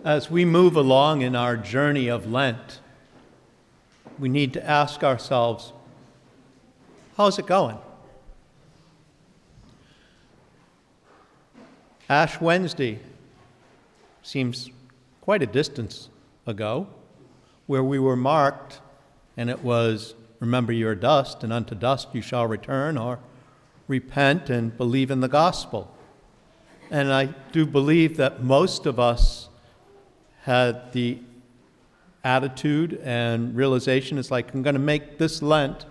As we move along in our journey of Lent, we need to ask ourselves, how's it going? Ash Wednesday seems quite a distance ago, where we were marked, and it was, remember your dust, and unto dust you shall return, or repent and believe in the gospel. And I do believe that most of us had the attitude and realization, it's like, I'm going to make this Lent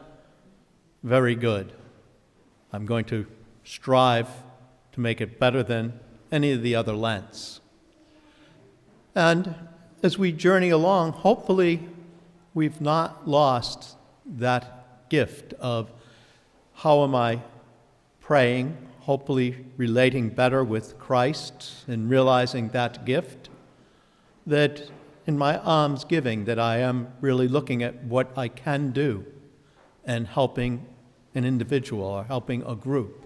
very good. I'm going to strive to make it better than any of the other Lents. And as we journey along, hopefully we've not lost that gift of how am I praying, hopefully relating better with Christ and realizing that gift, that in my almsgiving that I am really looking at what I can do and helping an individual or helping a group.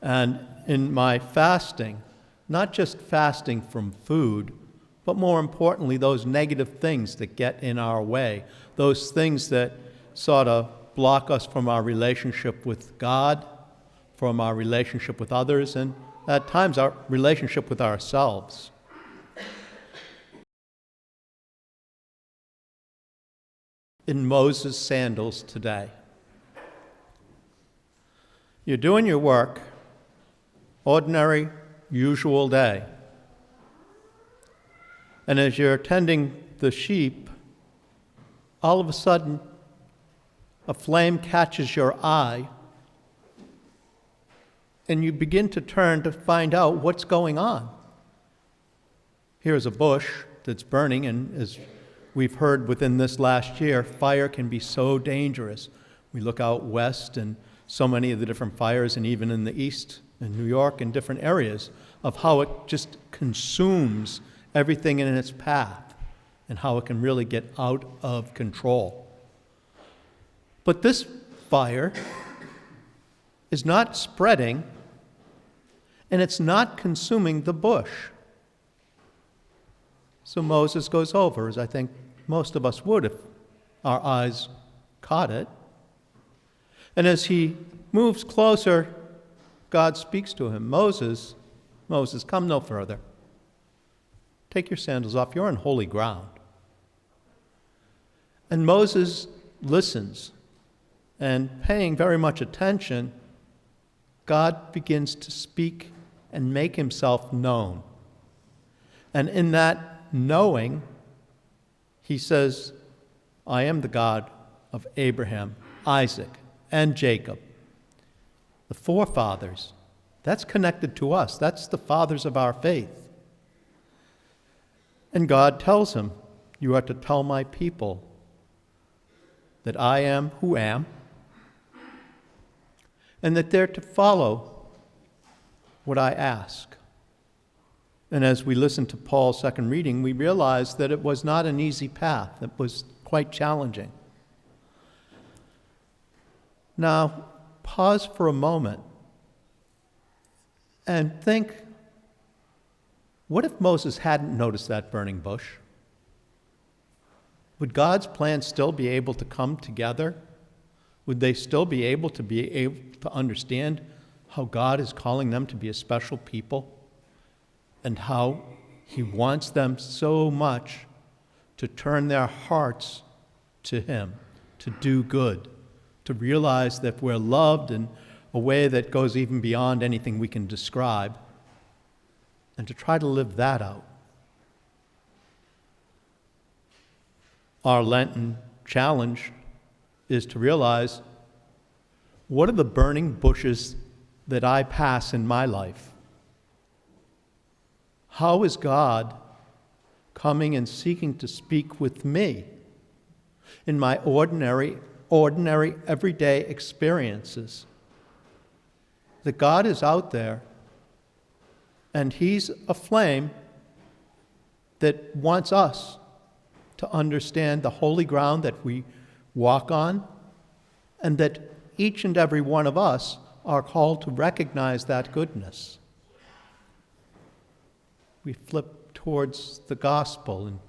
And in my fasting, not just fasting from food, but more importantly, those negative things that get in our way, those things that sort of block us from our relationship with God, from our relationship with others, and at times our relationship with ourselves. In Moses' sandals today. You're doing your work, ordinary, usual day. And as you're tending the sheep, all of a sudden, a flame catches your eye, and you begin to turn to find out what's going on. Here's a bush that's burning, and as we've heard within this last year, fire can be so dangerous. We look out west and so many of the different fires, and even in the east, in New York, and different areas, of how it just consumes everything in its path and how it can really get out of control. But this fire is not spreading, and it's not consuming the bush. So Moses goes over, as I think most of us would if our eyes caught it. And as he moves closer, God speaks to him. Moses, come no further. Take your sandals off. You're on holy ground. And Moses listens, and paying very much attention, God begins to speak and make himself known. And in that knowing, he says, I am the God of Abraham, Isaac, and Jacob. The forefathers, that's connected to us. That's the fathers of our faith. And God tells him, you are to tell my people that I am who am, and that they're to follow what I ask. And as we listen to Paul's second reading, we realize that it was not an easy path. It was quite challenging. Now, pause for a moment and think, what if Moses hadn't noticed that burning bush? Would God's plan still be able to come together? Would they still be able to understand how God is calling them to be a special people and how he wants them so much to turn their hearts to him, to do good, to realize that we're loved in a way that goes even beyond anything we can describe, and to try to live that out. Our Lenten challenge is to realize, what are the burning bushes that I pass in my life? How is God coming and seeking to speak with me in my ordinary, everyday experiences? That God is out there, and he's a flame that wants us to understand the holy ground that we walk on, and that each and every one of us are called to recognize that goodness. We flip towards the gospel, and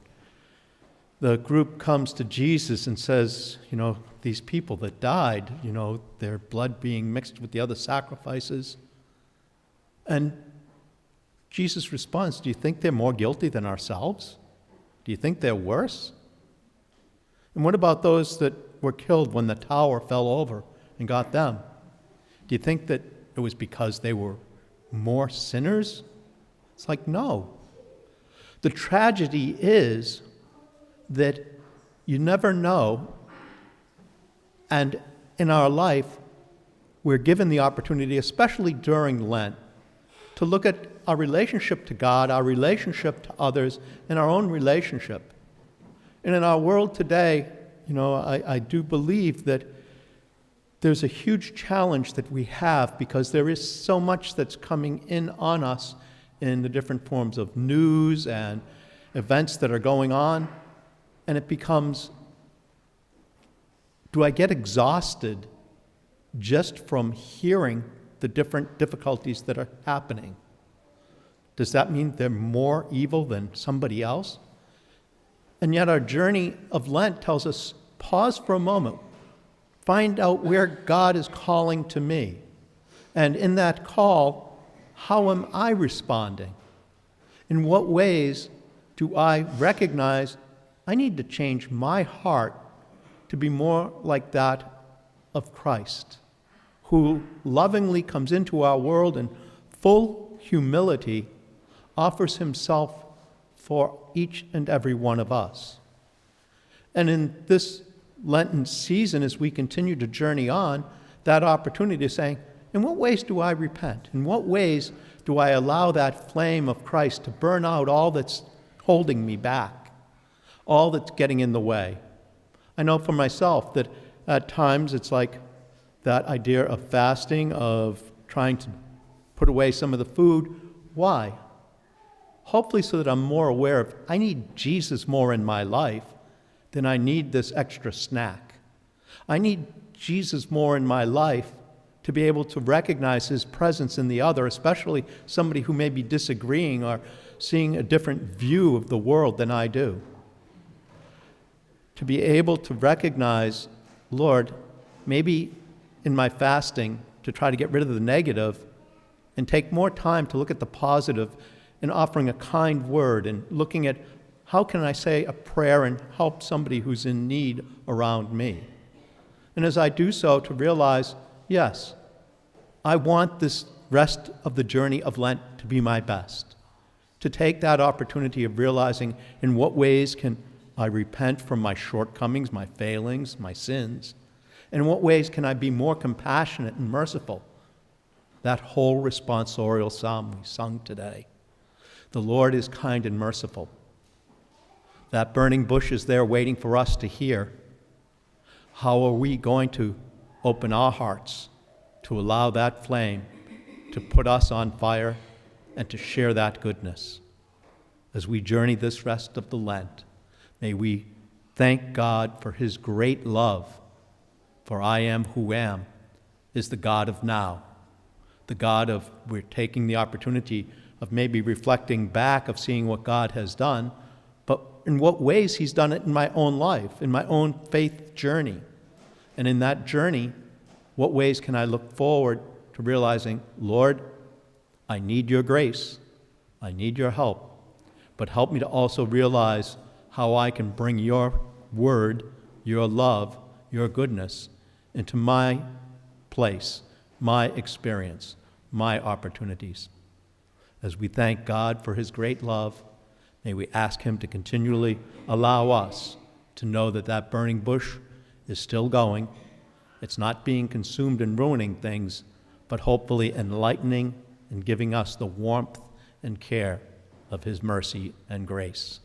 the group comes to Jesus and says, these people that died, their blood being mixed with the other sacrifices. And Jesus responds, do you think they're more guilty than ourselves? Do you think they're worse? And what about those that were killed when the tower fell over and got them? Do you think that it was because they were more sinners? It's like, no. The tragedy is that you never know, and in our life, we're given the opportunity, especially during Lent, to look at our relationship to God, our relationship to others, and our own relationship. And in our world today, I do believe that there's a huge challenge that we have because there is so much that's coming in on us in the different forms of news and events that are going on. And it becomes, do I get exhausted just from hearing the different difficulties that are happening? Does that mean they're more evil than somebody else? And yet our journey of Lent tells us, pause for a moment, find out where God is calling to me. And in that call, how am I responding? In what ways do I recognize I need to change my heart to be more like that of Christ, who lovingly comes into our world in full humility, offers himself for each and every one of us. And in this Lenten season, as we continue to journey on, that opportunity of saying, in what ways do I repent? In what ways do I allow that flame of Christ to burn out all that's holding me back, all that's getting in the way? I know for myself that at times it's like that idea of fasting, of trying to put away some of the food. Why? Hopefully so that I'm more aware of, I need Jesus more in my life than I need this extra snack. I need Jesus more in my life to be able to recognize his presence in the other, especially somebody who may be disagreeing or seeing a different view of the world than I do. To be able to recognize, Lord, maybe in my fasting, to try to get rid of the negative and take more time to look at the positive and offering a kind word and looking at how can I say a prayer and help somebody who's in need around me. And as I do so, to realize, yes, I want this rest of the journey of Lent to be my best. To take that opportunity of realizing in what ways can I repent from my shortcomings, my failings, my sins, and in what ways can I be more compassionate and merciful. That whole responsorial psalm we sung today. The Lord is kind and merciful. That burning bush is there waiting for us to hear. How are we going to open our hearts to allow that flame to put us on fire and to share that goodness? As we journey this rest of the Lent, may we thank God for his great love. For I am who am is the God of now. The God of, we're taking the opportunity of maybe reflecting back of seeing what God has done, but in what ways he's done it in my own life, in my own faith journey. And in that journey, what ways can I look forward to realizing, Lord, I need your grace, I need your help, but help me to also realize how I can bring your word, your love, your goodness into my place, my experience, my opportunities. As we thank God for his great love, may we ask him to continually allow us to know that that burning bush is still going. It's not being consumed and ruining things, but hopefully enlightening and giving us the warmth and care of his mercy and grace.